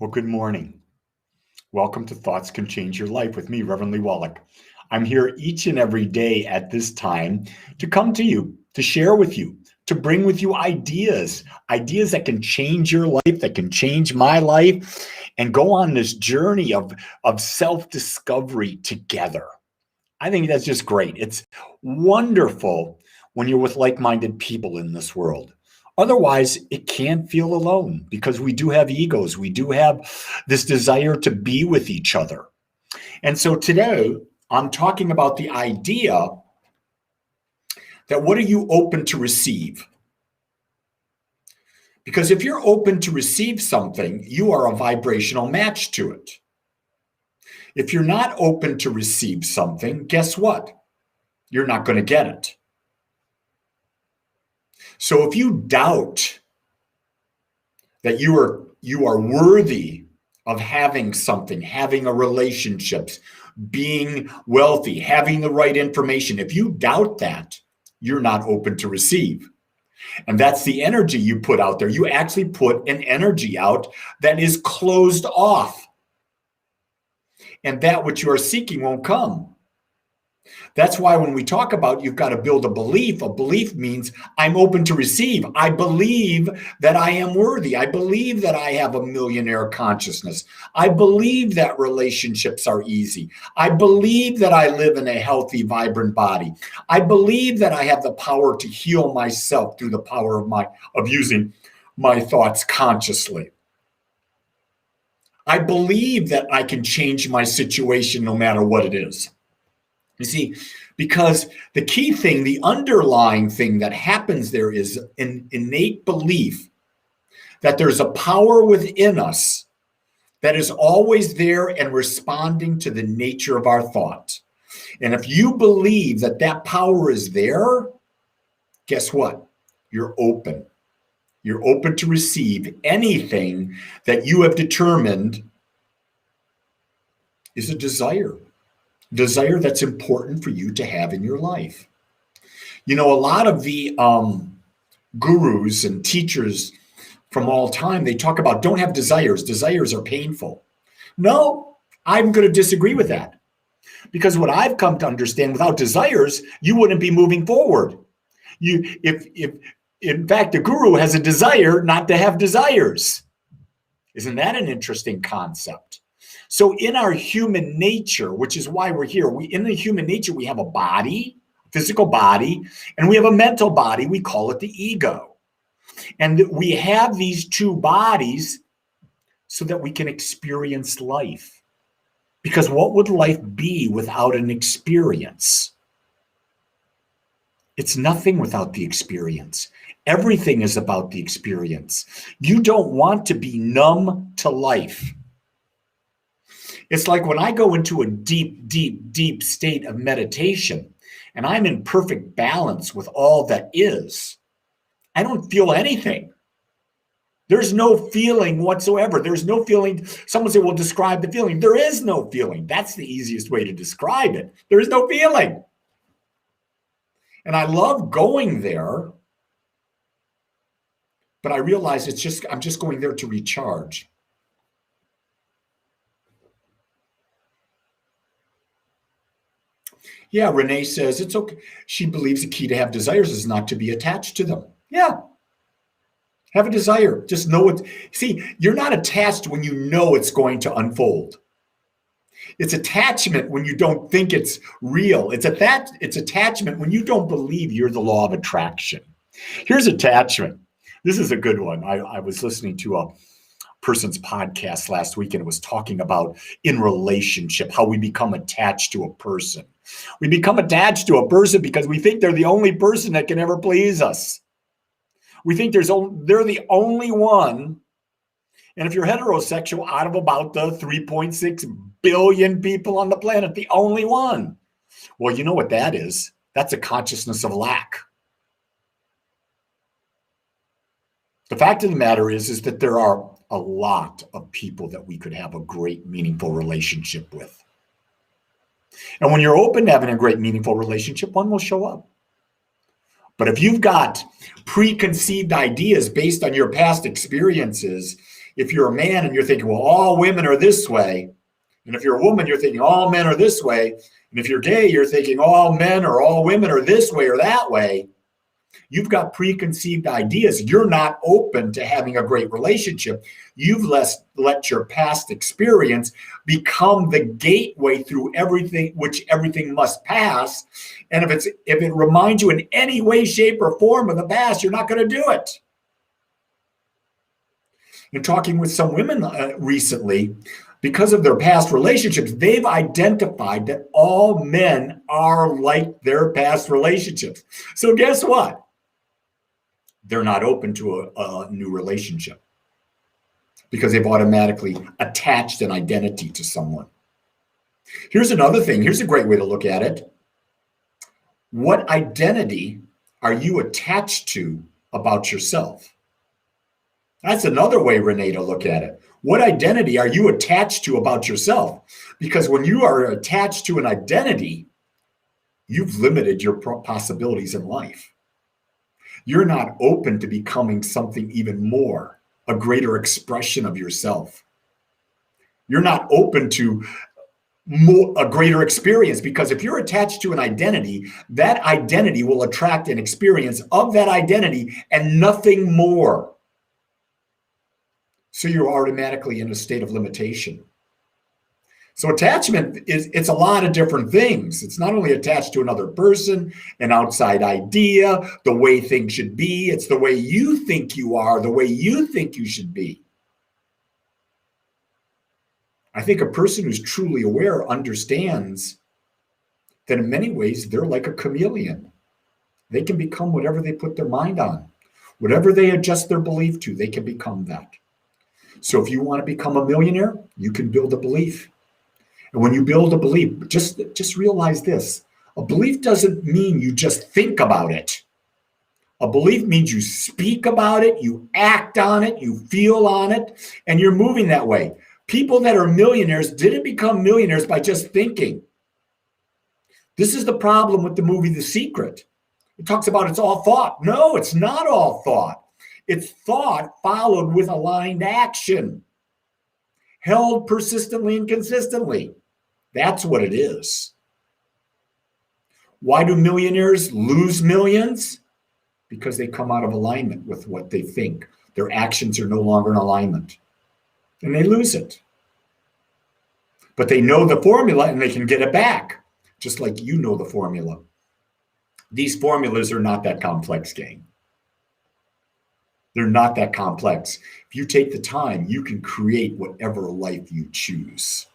Well, good morning. Welcome to Thoughts Can Change Your Life with me, Reverend Wolak. I'm here each and every day at this time to come to you, to share with you, to bring with you ideas that can change your life, that can change my life, and go on this journey of self-discovery together. I think that's just great. It's wonderful when you're with like-minded people in this world. Otherwise, it can feel alone because we do have egos. We do have this desire to be with each other. And so today, I'm talking about the idea that what are you open to receive? Because if you're open to receive something, you are a vibrational match to it. If you're not open to receive something, guess what? You're not going to get it. So if you doubt that you are worthy of having something, having a relationship, being wealthy, having the right information, if you doubt that, you're not open to receive. And that's the energy you put out there. You actually put an energy out that is closed off. And that which you are seeking won't come. That's why when we talk about you've got to build a belief means I'm open to receive. I believe that I am worthy. I believe that I have a millionaire consciousness. I believe that relationships are easy. I believe that I live in a healthy, vibrant body. I believe that I have the power to heal myself through the power of using my thoughts consciously. I believe that I can change my situation no matter what it is. You see, because the key thing, the underlying thing that happens there is an innate belief that there's a power within us that is always there and responding to the nature of our thought. And if you believe that that power is there, guess what? You're open. You're open to receive anything that you have determined is a desire that's important for you to have in your life. You know, a lot of the gurus and teachers from all time, they talk about don't have desires. Desires are painful. No, I'm going to disagree with that. Because what I've come to understand, without desires, you wouldn't be moving forward. If in fact, the guru has a desire not to have desires. Isn't that an interesting concept? So in our human nature, which is why we're here, in the human nature, we have a body, physical body, and we have a mental body. We call it the ego. And we have these two bodies so that we can experience life. Because what would life be without an experience? It's nothing without the experience. Everything is about the experience. You don't want to be numb to life. It's like when I go into a deep state of meditation and I'm in perfect balance with all that is, I don't feel anything. There's no feeling whatsoever. There's no feeling. Someone say, well, describe the feeling. There is no feeling. That's the easiest way to describe it. There is no feeling. And I love going there, but I realize I'm just going there to recharge. Yeah, Renee says it's okay. She believes the key to have desires is not to be attached to them. Yeah. Have a desire. Just know it. See, you're not attached when you know it's going to unfold. It's attachment when you don't think it's real. It's attachment when you don't believe you're the law of attraction. Here's attachment. This is a good one. I was listening to a person's podcast last week and it was talking about in relationship, how we become attached to a person. We become attached to a person because we think they're the only person that can ever please us. We think they're the only one. And if you're heterosexual, out of about the 3.6 billion people on the planet, the only one. Well, you know what that is? That's a consciousness of lack. The fact of the matter is that there are a lot of people that we could have a great, meaningful relationship with. And when you're open to having a great, meaningful relationship, one will show up. But if you've got preconceived ideas based on your past experiences, If you're a man and you're thinking, well, all women are this way, and if you're a woman, you're thinking all men are this way, and if you're gay, you're thinking all men or all women are this way or that way, you've got preconceived ideas. You're not open to having a great relationship. You've let your past experience become the gateway through everything, which everything must pass. And if it reminds you in any way, shape, or form of the past, you're not going to do it. In talking with some women recently, because of their past relationships, they've identified that all men are like their past relationships. So guess what? They're not open to a new relationship because they've automatically attached an identity to someone. Here's another thing. Here's a great way to look at it. What identity are you attached to about yourself? That's another way, Renee, to look at it. What identity are you attached to about yourself? Because when you are attached to an identity, you've limited your possibilities in life. You're not open to becoming something even more, a greater expression of yourself. You're not open to a greater experience, because if you're attached to an identity, that identity will attract an experience of that identity and nothing more. So you're automatically in a state of limitation. So attachment it's a lot of different things. It's not only attached to another person, an outside idea, the way things should be. It's the way you think you are, the way you think you should be. I think a person who's truly aware understands that in many ways they're like a chameleon. They can become whatever they put their mind on. Whatever they adjust their belief to, they can become that. So if you want to become a millionaire, you can build a belief. And when you build a belief, just realize this. A belief doesn't mean you just think about it. A belief means you speak about it, you act on it, you feel on it, and you're moving that way. People that are millionaires didn't become millionaires by just thinking. This is the problem with the movie The Secret. It talks about it's all thought. No, it's not all thought. It's thought followed with aligned action, held persistently and consistently. That's what it is. Why do millionaires lose millions? Because they come out of alignment with what they think. Their actions are no longer in alignment, and they lose it. But they know the formula and they can get it back, just like you know the formula. These formulas are not that complex, gang. They're not that complex. If you take the time, you can create whatever life you choose.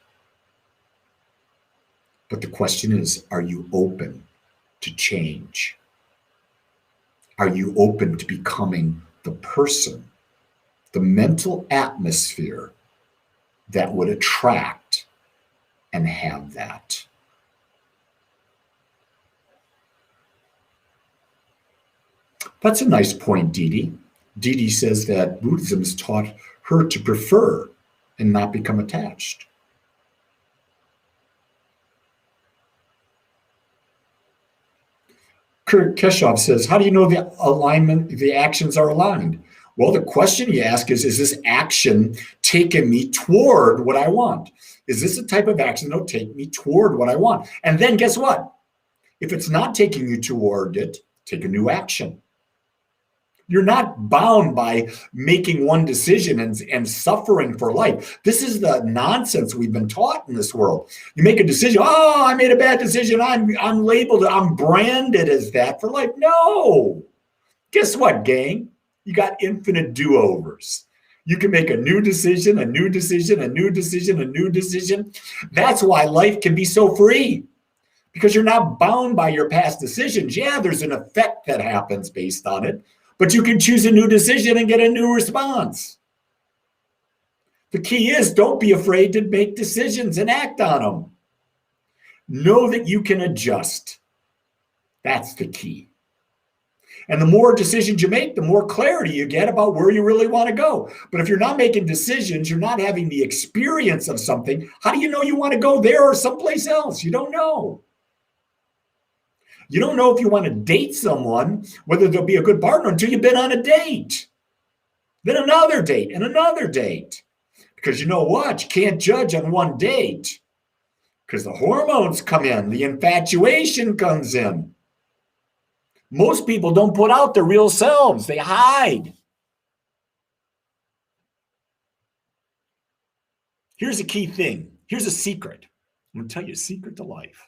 But the question is, are you open to change? Are you open to becoming the person, the mental atmosphere that would attract and have that? That's a nice point, Dee Dee. Dee Dee says that Buddhism has taught her to prefer and not become attached. Kurt Keshoff says, how do you know the actions are aligned? Well, the question you ask is this action taking me toward what I want? Is this the type of action that'll take me toward what I want? And then guess what? If it's not taking you toward it, take a new action. You're not bound by making one decision and suffering for life. This is the nonsense we've been taught in this world. You make a decision, oh, I made a bad decision. I'm labeled, I'm branded as that for life. No. Guess what, gang? You got infinite do-overs. You can make a new decision, a new decision, a new decision, a new decision. That's why life can be so free, because you're not bound by your past decisions. Yeah, there's an effect that happens based on it, but you can choose a new decision and get a new response. The key is, don't be afraid to make decisions and act on them. Know that you can adjust. That's the key. And the more decisions you make, the more clarity you get about where you really want to go. But if you're not making decisions, you're not having the experience of something, how do you know you want to go there or someplace else? You don't know. You don't know if you want to date someone, whether they'll be a good partner, until you've been on a date. then another date and another date. Because you know what? You can't judge on one date because the hormones come in, the infatuation comes in. Most people don't put out their real selves, they hide. Here's a key thing. Here's a secret. I'm going to tell you a secret to life.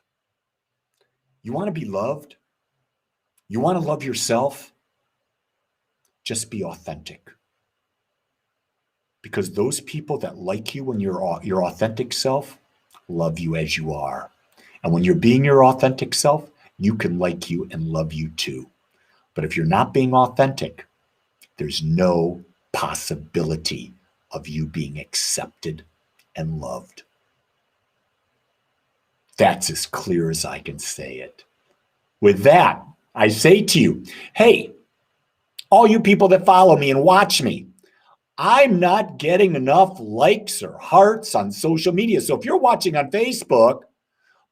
You want to be loved? You want to love yourself? Just be authentic. Because those people that like you when you're your authentic self love you as you are. And when you're being your authentic self, you can like you and love you too. But if you're not being authentic, there's no possibility of you being accepted and loved. That's as clear as I can say it. With that, I say to you, hey, all you people that follow me and watch me, I'm not getting enough likes or hearts on social media. So if you're watching on Facebook,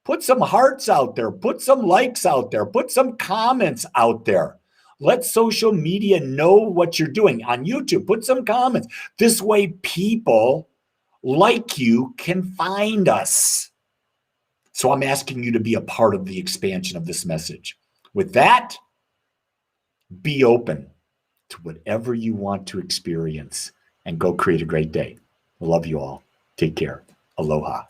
put some hearts out there, put some likes out there, put some comments out there. Let social media know what you're doing. On YouTube, put some comments. This way people like you can find us. So I'm asking you to be a part of the expansion of this message. With that, be open to whatever you want to experience and go create a great day. I love you all. Take care. Aloha.